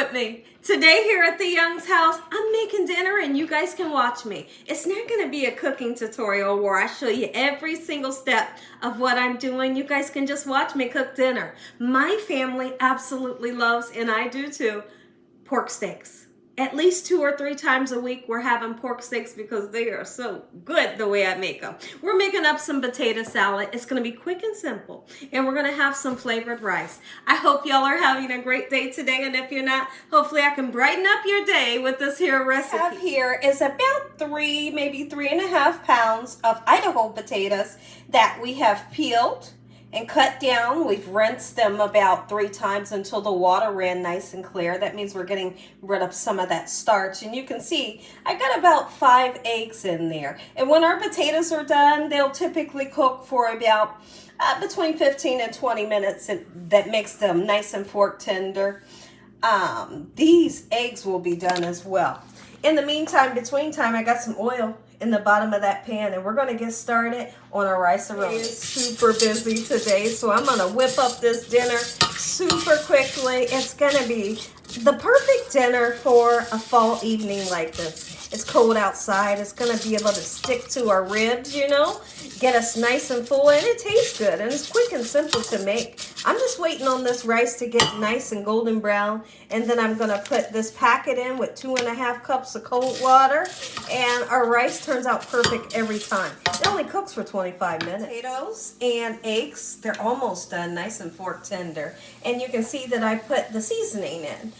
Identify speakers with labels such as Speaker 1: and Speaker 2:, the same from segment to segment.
Speaker 1: with me. Today here at the Young's house, I'm making dinner and you guys can watch me. It's not going to be a cooking tutorial where I show you every single step of what I'm doing. You guys can just watch me cook dinner. My family absolutely loves, and I do too, pork steaks. At least 2 or 3 times a week we're having pork steaks because they are so good the way I make them. We're making up some potato salad. It's going to be quick and simple. And we're going to have some flavored rice. I hope y'all are having a great day today. And if you're not, hopefully I can brighten up your day with this here recipe. What I have here is about 3, maybe 3.5 pounds of Idaho potatoes that we have peeled and cut down. We've rinsed them about 3 times until the water ran nice and clear. That means we're getting rid of some of that starch. And you can see I got about 5 eggs in there. And when our potatoes are done, they'll typically cook for about between 15 and 20 minutes. That makes them nice and fork tender. These eggs will be done as well. In the meantime, between time, I got some oil in the bottom of that pan, and we're going to get started on our rice and roll. It's super busy today, so I'm going to whip up this dinner super quickly. It's going to be the perfect dinner for a fall evening like this. It's cold outside. It's going to be able to stick to our ribs, you know, get us nice and full, and it tastes good, and it's quick and simple to make. I'm just waiting on this rice to get nice and golden brown, and then I'm going to put this packet in with 2.5 cups of cold water, and our rice turns out perfect every time. It only cooks for 25 minutes. Potatoes and eggs, they're almost done, nice and fork tender, and you can see that I put the seasoning in.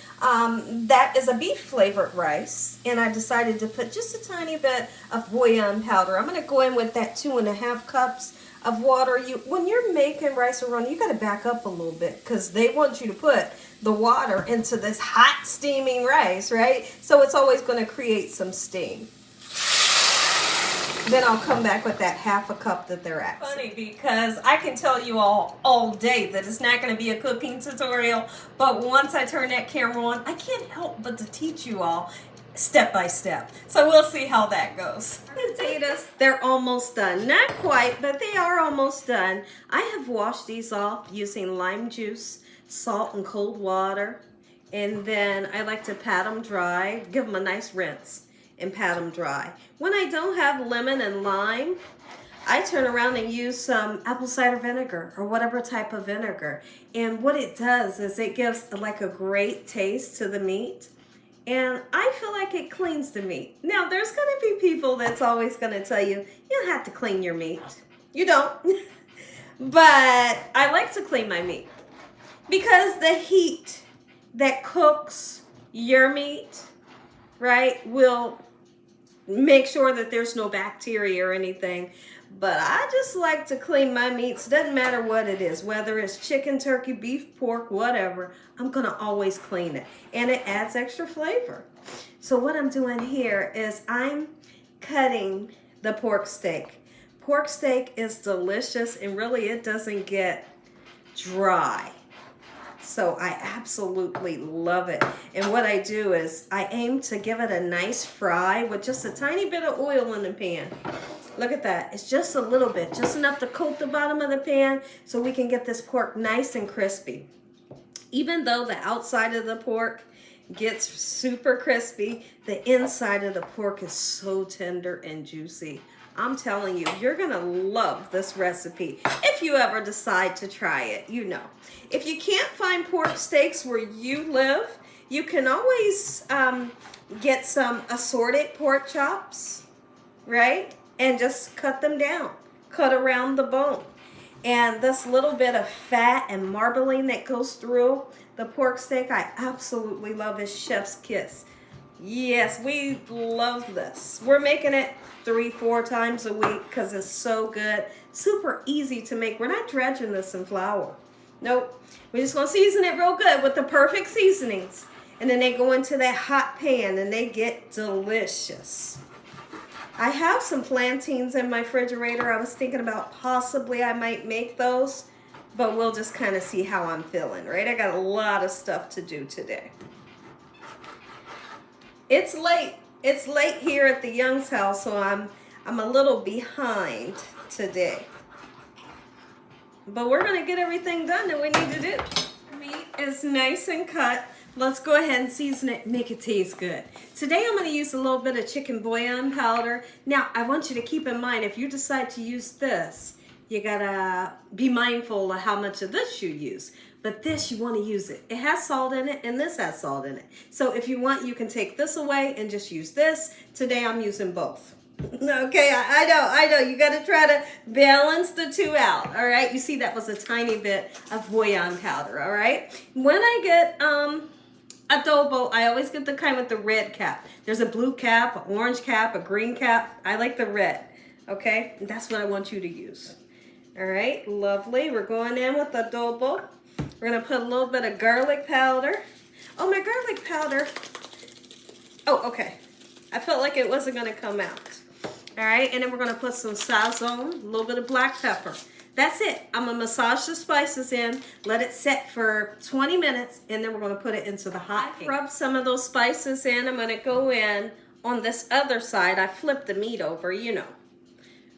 Speaker 1: That is a beef flavored rice, and I decided to put just a tiny bit of bouillon powder. I'm going to go in with that 2.5 cups of water. When you're making rice or run, you got to back up a little bit because they want you to put the water into this hot steaming rice, right? So it's always going to create some steam. Then I'll come back with that 1/2 cup that they're asking. Funny because I can tell you all day that it's not going to be a cooking tutorial, but once I turn that camera on, I can't help but to teach you all step by step. So we'll see how that goes. Potatoes, they're almost done. Not quite, but they are almost done. I have washed these off using lime juice, salt, and cold water. And then I like to pat them dry, give them a nice rinse, and pat them dry. When I don't have lemon and lime, I turn around and use some apple cider vinegar or whatever type of vinegar. And what it does is it gives like a great taste to the meat. And I feel like it cleans the meat. Now, there's going to be people that's always going to tell you, you don't have to clean your meat. You don't. But I like to clean my meat because the heat that cooks your meat, right, will make sure that there's no bacteria or anything. But I just like to clean my meats. Doesn't matter what it is, whether it's chicken, turkey, beef, pork, whatever. I'm going to always clean it. And it adds extra flavor. So what I'm doing here is I'm cutting the pork steak. Pork steak is delicious, and really it doesn't get dry. So I absolutely love it. And what I do is I aim to give it a nice fry with just a tiny bit of oil in the pan. Look at that. It's just a little bit, just enough to coat the bottom of the pan so we can get this pork nice and crispy. Even though the outside of the pork gets super crispy, the inside of the pork is so tender and juicy. I'm telling you, you're going to love this recipe if you ever decide to try it, you know. If you can't find pork steaks where you live, you can always get some assorted pork chops, right? And just cut them down, cut around the bone. And this little bit of fat and marbling that goes through the pork steak, I absolutely love. Is chef's kiss. Yes, we love this. We're making it 3-4 times a week because it's so good. Super easy to make. We're not dredging this in flour. Nope. We're just going to season it real good with the perfect seasonings. And then they go into that hot pan and they get delicious. I have some plantains in my refrigerator. I was thinking about possibly I might make those, but we'll just kind of see how I'm feeling, right? I got a lot of stuff to do today. It's late. It's late here at the Young's house, so I'm a little behind today. But we're going to get everything done that we need to do. Meat is nice and cut. Let's go ahead and season it, make it taste good. Today I'm going to use a little bit of chicken bouillon powder. Now, I want you to keep in mind, if you decide to use this, you gotta be mindful of how much of this you use. But this, you want to use it. It has salt in it, and this has salt in it. So if you want, you can take this away and just use this. Today I'm using both. Okay, I know. You got to try to balance the two out, all right? You see that was a tiny bit of bouillon powder, all right? When I get adobo, I always get the kind with the red cap. There's a blue cap, an orange cap, a green cap. I like the red, okay? And that's what I want you to use. All right, lovely. We're going in with adobo. We're going to put a little bit of garlic powder. Oh, my garlic powder. Oh, okay. I felt like it wasn't going to come out. All right, and then we're going to put some Sazón, a little bit of black pepper. That's it. I'm going to massage the spices in, let it set for 20 minutes, and then we're going to put it into the hot pan. Rub some of those spices in. I'm going to go in on this other side. I flipped the meat over, you know.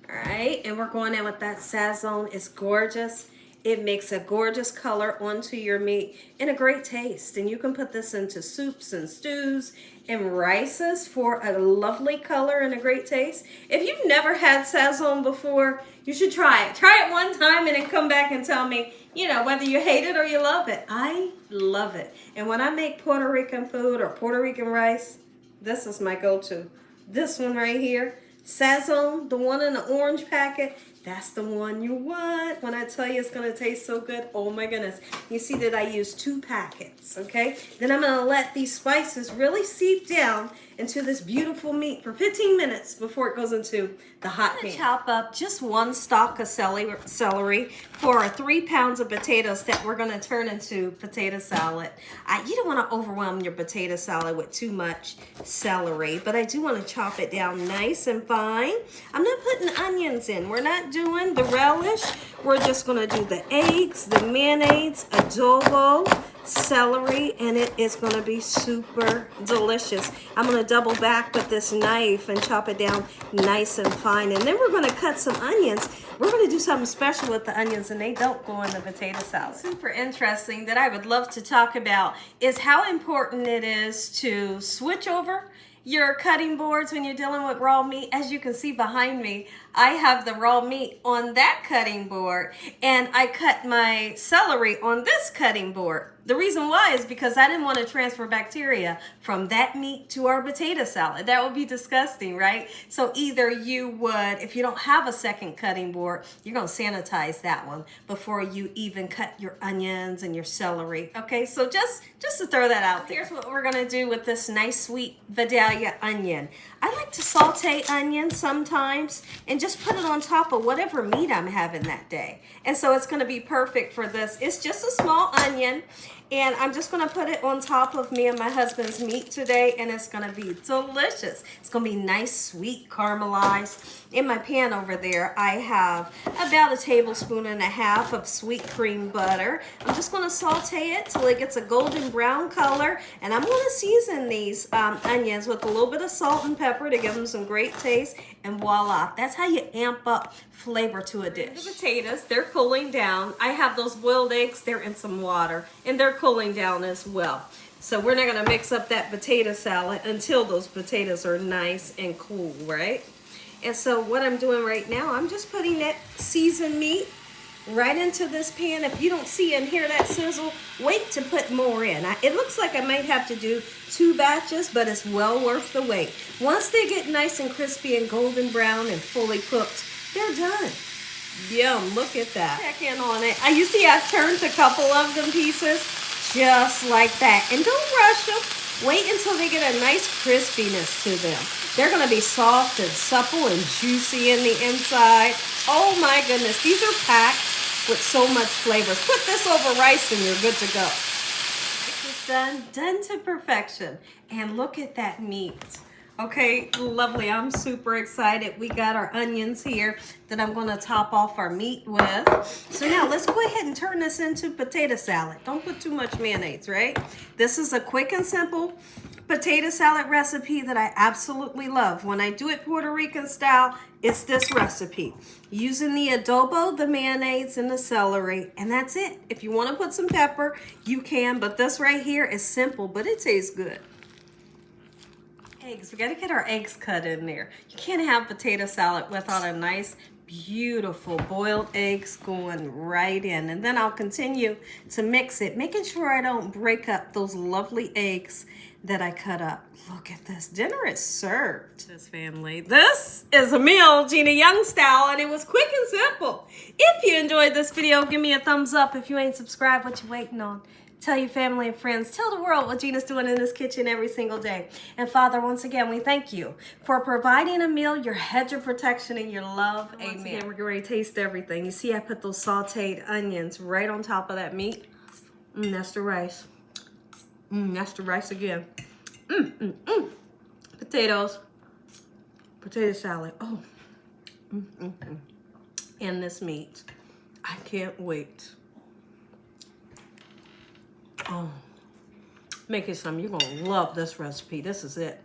Speaker 1: All right, and we're going in with that Sazón. It's gorgeous. It makes a gorgeous color onto your meat and a great taste. And you can put this into soups and stews and rices for a lovely color and a great taste. If you've never had Sazón before, you should try it. Try it one time and then come back and tell me, you know, whether you hate it or you love it. I love it. And when I make Puerto Rican food or Puerto Rican rice, this is my go-to. This one right here, Sazón, the one in the orange packet, that's the one you want. When I tell you it's going to taste so good, oh my goodness. You see that I used 2 packets, okay? Then I'm going to let these spices really seep down into this beautiful meat for 15 minutes before it goes into the hot pan. Chop up just 1 stalk of celery for 3 pounds of potatoes that we're going to turn into potato salad. You don't want to overwhelm your potato salad with too much celery, but I do want to chop it down nice and fine. I'm not putting onions in. We're not doing the relish. We're just going to do the eggs, the mayonnaise, adobo, celery, and it is going to be super delicious. I'm going to double back with this knife and chop it down nice and fine, and then we're going to cut some onions. We're going to do something special with the onions, and they don't go in the potato salad. Super interesting that I would love to talk about is how important it is to switch over your cutting boards when you're dealing with raw meat. As you can see behind me, I have the raw meat on that cutting board, and I cut my celery on this cutting board. The reason why is because I didn't want to transfer bacteria from that meat to our potato salad. That would be disgusting, right? So either you would, if you don't have a second cutting board, you're going to sanitize that one before you even cut your onions and your celery. Okay, so just to throw that out there. Here's what we're going to do with this nice sweet Vidalia onion. I like to saute onions sometimes and just put it on top of whatever meat I'm having that day. And so it's going to be perfect for this. It's just a small onion, and I'm just going to put it on top of me and my husband's meat today, and it's going to be delicious. It's going to be nice, sweet, caramelized. In my pan over there, I have about 1.5 tablespoons of sweet cream butter. I'm just going to saute it till it gets a golden brown color, and I'm going to season these onions with a little bit of salt and pepper to give them some great taste, and voila. That's how you amp up flavor to a dish. The potatoes, they're cooling down. I have those boiled eggs, they're in some water, and they're cooling down as well. So we're not going to mix up that potato salad until those potatoes are nice and cool, right? And so what I'm doing right now, I'm just putting that seasoned meat right into this pan. If you don't see and hear that sizzle, wait to put more in. It looks like I might have to do 2 batches, but it's well worth the wait. Once they get nice and crispy and golden brown and fully cooked, they're done. Yum, look at that. Check in on it. You see I've turned a couple of them pieces just like that. And don't rush them. Wait until they get a nice crispiness to them. They're going to be soft and supple and juicy in the inside. Oh my goodness, these are packed with so much flavors. Put this over rice and you're good to go. This is done to perfection. And look at that meat. Okay, lovely. I'm super excited. We got our onions here that I'm going to top off our meat with. So now let's go ahead and turn this into potato salad. Don't put too much mayonnaise, right? This is a quick and simple potato salad recipe that I absolutely love. When I do it Puerto Rican style, it's this recipe. Using the adobo, the mayonnaise, and the celery, and that's it. If you want to put some pepper, you can, but this right here is simple, but it tastes good. Eggs, we gotta get our eggs cut in there. You can't have potato salad without a nice, beautiful boiled eggs going right in. And then I'll continue to mix it, making sure I don't break up those lovely eggs that I cut up. Look at this, dinner is served. This family, this is a meal Gina Young style, and it was quick and simple. If you enjoyed this video, give me a thumbs up. If you ain't subscribed, what you waiting on? Tell your family and friends. Tell the world what Gina's doing in this kitchen every single day. And Father, once again, we thank you for providing a meal, your hedge of protection, and your love. Amen. Once again, we're getting ready to taste everything. You see, I put those sauteed onions right on top of that meat. That's the rice. That's the rice again. Potatoes. Potato salad. Oh. And this meat. I can't wait. Oh, make it some. You're going to love this recipe. This is it.